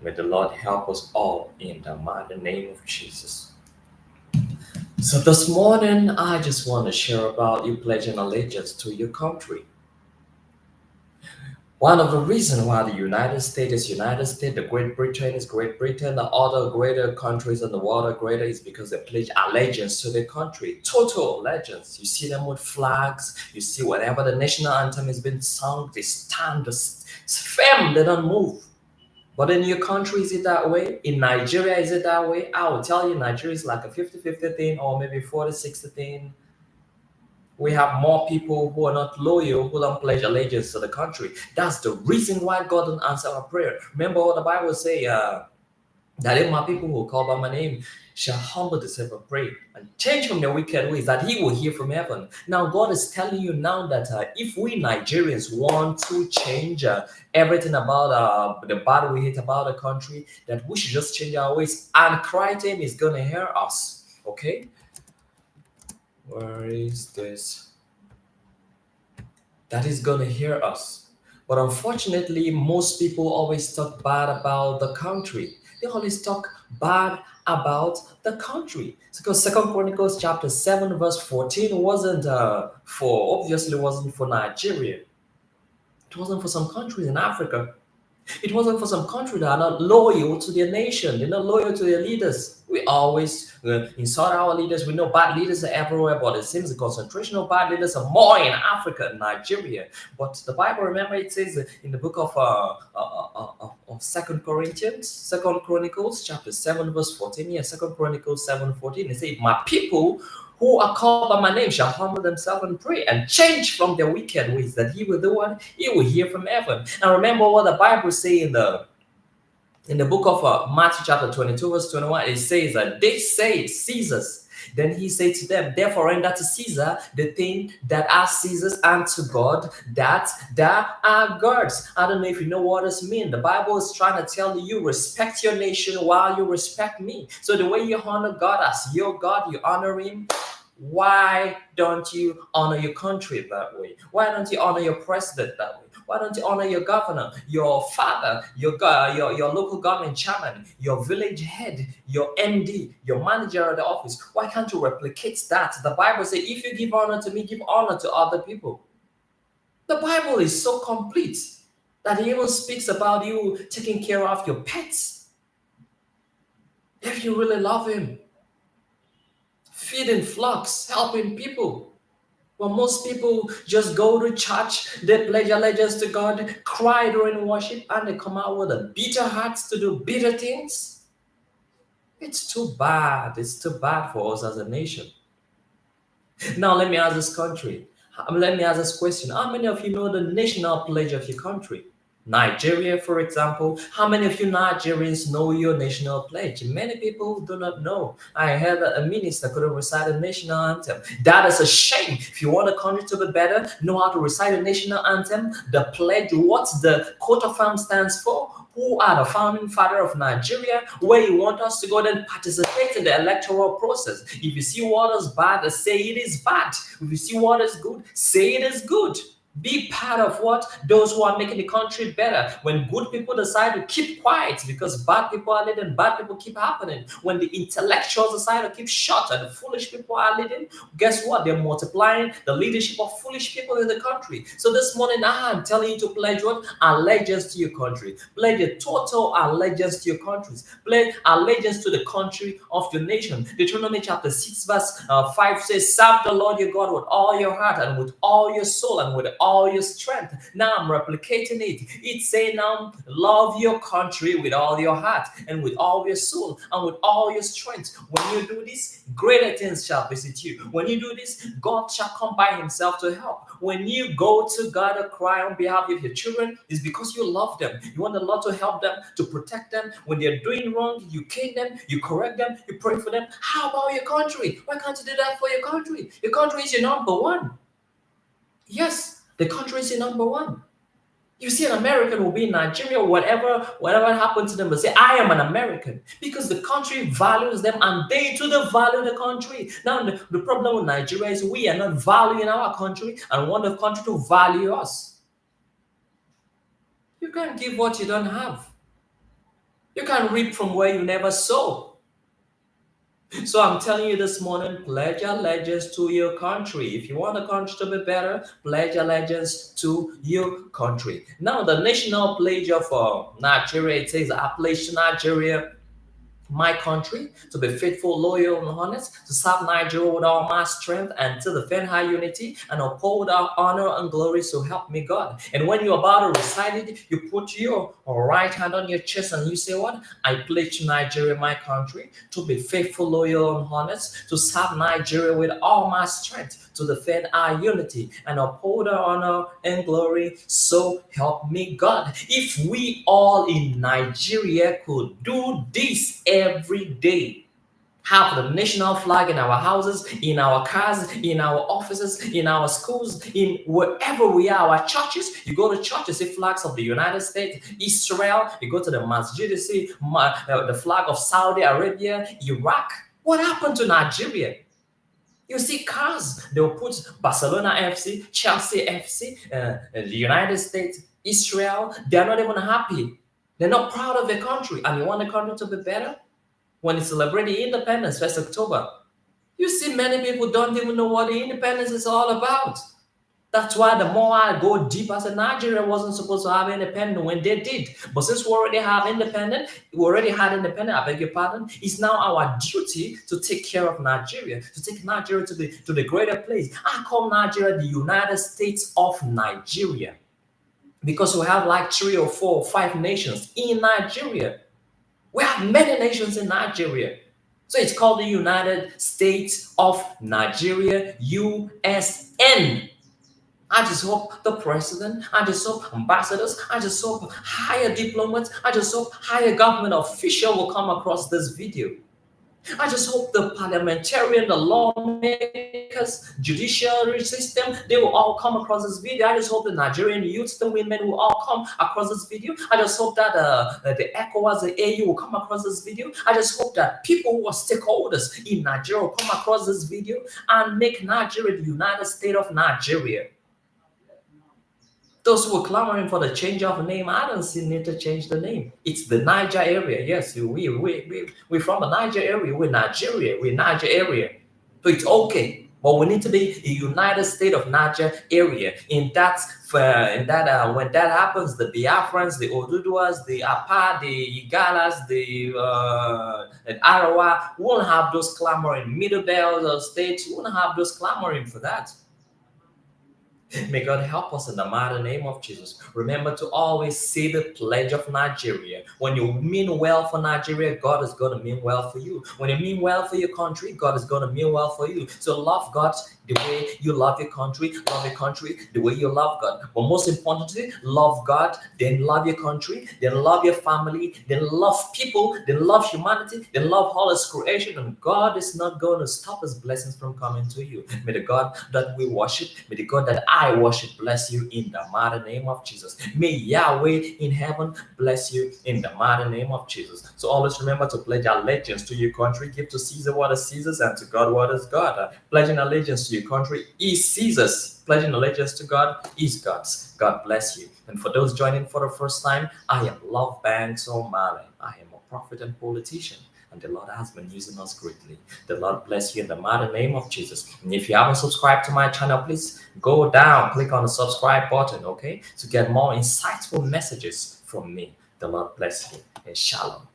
May the Lord help us all in the mighty name of Jesus. So this morning, I just want to share about you pledging allegiance to your country. One of the reasons why the United States is United States, the Great Britain is Great Britain, the other greater countries in the world are greater is because they pledge allegiance to their country. Total allegiance. You see them with flags. You see whenever the national anthem has been sung, they stand firm. They don't move. But in your country, is it that way? In Nigeria, is it that way? I will tell you, Nigeria is like a 50-50 thing or maybe 40-60 thing. We have more people who are not loyal, who don't pledge allegiance to the country. That's the reason why God don't answer our prayer. Remember what the Bible say, that if my people who call by my name shall humble themselves and pray and change from their wicked ways, that he will hear from heaven. Now, God is telling you now that if we Nigerians want to change everything about the bad we hate about the country, that we should just change our ways and cry to him is going to hear us. Okay? Where is this? That is going to hear us. But unfortunately, most people always talk bad about the country. They always talk bad about the country. Because Second Chronicles chapter 7, verse 14 wasn't obviously wasn't for Nigeria. It wasn't for some countries in Africa. It wasn't for some countries that are not loyal to their nation. They're not loyal to their leaders. We always insult our leaders. We know bad leaders are everywhere, but it seems the concentration of bad leaders are more in Africa and Nigeria. But the Bible, remember, it says in the book of Second Chronicles, chapter 7, verse 14. Yeah, Second Chronicles 7:14. It says, "My people who are called by my name shall humble themselves and pray and change from their wicked ways, that he will do what? He will hear from heaven." Now remember what the Bible says in the book of Matthew chapter 22, verse 21. It says that they say Caesar's. Then he said to them, "Therefore render to Caesar the thing that are Caesar's, and to God that are God's." I don't know if you know what this means. The Bible is trying to tell you, respect your nation while you respect me. So the way you honor God as your God, you honor him. Why don't you honor your country that way? Why don't you honor your president that way? Why don't you honor your governor, your father, your local government chairman, your village head, your MD, your manager of the office? Why can't you replicate that? The Bible says, if you give honor to me, give honor to other people. The Bible is so complete that it even speaks about you taking care of your pets. If you really love him, feeding flocks, helping people. Well, most people just go to church, they pledge allegiance to God, cry during worship, and they come out with a bitter hearts to do bitter things. It's too bad. It's too bad for us as a nation. Now, let me ask this country. Let me ask this question. How many of you know the national pledge of your country? Nigeria, for example. How many of you Nigerians know your national pledge? Many people do not know. I heard that a minister couldn't recite a national anthem. That is a shame. If you want a country to be better, know how to recite a national anthem, the pledge, what the coat of arms stands for, who are the founding father of Nigeria, where you want us to go, then participate in the electoral process. If you see what is bad, say it is bad. If you see what is good, say it is good. Be part of what? Those who are making the country better. When good people decide to keep quiet because bad people are leading, bad people keep happening. When the intellectuals decide to keep shut and the foolish people are leading, guess what? They're multiplying the leadership of foolish people in the country. So this morning, I'm telling you to pledge what? Allegiance to your country. Pledge a total allegiance to your countries. Pledge allegiance to the country of your nation. Deuteronomy chapter 6, verse 5 says, "Serve the Lord your God with all your heart and with all your soul and with all your strength." Now I'm replicating it. It's saying now, love your country with all your heart and with all your soul and with all your strength. When you do this, greater things shall visit you. When you do this, God shall come by himself to help. When you go to God to cry on behalf of your children, it's because you love them. You want the Lord to help them, to protect them. When they're doing wrong, you cane them, you correct them, you pray for them. How about your country? Why can't you do that for your country? Your country is your number one. Yes, the country is your number one. You see, an American will be in Nigeria, whatever happened to them, will say, "I am an American," because the country values them and they too they value the country. Now, the problem with Nigeria is we are not valuing our country and want the country to value us. You can't give what you don't have. You can reap from where you never sow. So I'm telling you this morning, pledge your allegiance to your country. If you want the country to be better, pledge your allegiance to your country. Now, the national pledge of Nigeria, it says, I pledge to Nigeria, my country, to be faithful, loyal, and honest, to serve Nigeria with all my strength, and to defend her unity and uphold our honor and glory. So help me God. And when you're about to recite it, you put your right hand on your chest and you say, what? I pledge to Nigeria, my country, to be faithful, loyal, and honest, to serve Nigeria with all my strength, to defend our unity and uphold our honor and glory. So help me God. If we all in Nigeria could do this every day, have the national flag in our houses, in our cars, in our offices, in our schools, in wherever we are, our churches. You go to church, you see flags of the United States, Israel. You go to the masjid, you see the flag of Saudi Arabia, Iraq. What happened to Nigeria? You see cars, they'll put Barcelona FC, Chelsea FC, the United States, Israel. They're not even happy. They're not proud of their country. And you want the country to be better? When it's celebrating independence, 1st October, you see many people don't even know what the independence is all about. That's why the more I go deep, I said Nigeria wasn't supposed to have independence when they did. But since we already have independence, we already had independence, I beg your pardon, it's now our duty to take care of Nigeria, to take Nigeria to the greater place. I call Nigeria the United States of Nigeria because we have like 3 or 4 or 5 nations in Nigeria. We have many nations in Nigeria. So it's called the United States of Nigeria, USN. I just hope the president, I just hope ambassadors, I just hope higher diplomats, I just hope higher government official will come across this video. I just hope the parliamentarian, the lawmakers, judiciary system, they will all come across this video. I just hope the Nigerian youth, the women will all come across this video. I just hope that the ECOWAS, the AU will come across this video. I just hope that people who are stakeholders in Nigeria will come across this video and make Nigeria the United States of Nigeria. Those who are clamoring for the change of name, I don't see need to change the name. It's the Niger area. Yes, we're from the Niger area. We're Nigeria. We're Niger area. So it's okay. But we need to be a United States of Niger area. When that happens, the Biafrans, the Oduduwas, the Apa, the Igalas, the Arawa won't have those clamoring. Middle Belt states won't have those clamoring for that. May God help us in the mighty name of Jesus. Remember to always say the pledge of Nigeria. When you mean well for Nigeria, God is going to mean well for you. When you mean well for your country, God is going to mean well for you. So love God the way you love your country the way you love God. But most importantly, love God, then love your country, then love your family, then love people, then love humanity, then love all His creation. And God is not going to stop His blessings from coming to you. May the God that we worship, may the God that I worship bless you in the mighty name of Jesus. May Yahweh in heaven bless you in the mighty name of Jesus. So always remember to pledge allegiance to your country. Give to Caesar what is Caesar's and to God what is God. Pledging allegiance to your country is Caesar's. Pledging allegiance to God is God's. God bless you. And for those joining for the first time, I am Lovebanks Omale. I am a prophet and politician. And the Lord has been using us greatly. The Lord bless you in the mighty name of Jesus. And if you haven't subscribed to my channel, please go down, click on the subscribe button, okay, to get more insightful messages from me. The Lord bless you and shalom.